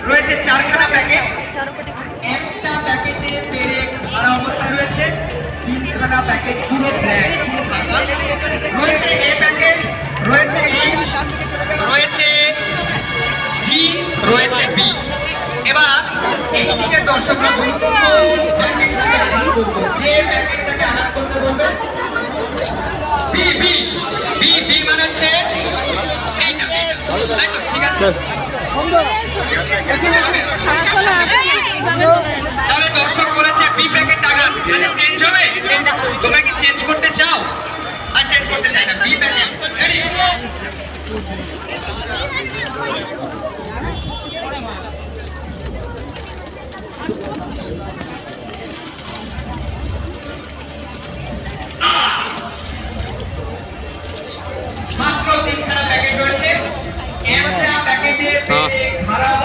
রয়েছে 4খানা প্যাকেট, একটা প্যাকেটে পেরেক ভরা অবস্থা রয়েছে, 3খানা প্যাকেট পুরো ব্ল্যাক, পুরো ফাঁকা রয়েছে। এ প্যাকেট রয়েছে, এইচ রয়েছে, জি রয়েছে, বি। এবার এই দিকের দর্শকরা বলুন প্যাকেটটাকে আহার করবো, যে প্যাকেটটাকে আহার করতে বলবে। বি বি বি বি মানে হচ্ছে এইটা, এইটা ঠিক আছে। তাহলে দর্শক বলেছে বি প্যাকেট টাকা মানে চেঞ্জ হবে, তোমরা কি চেঞ্জ করতে চাও? আর চেঞ্জ করতে চাই না, বি প্যাকেট রেডি। মাত্র 3খানা প্যাকেট রয়েছে, একটা প্যাকেটে খারাপ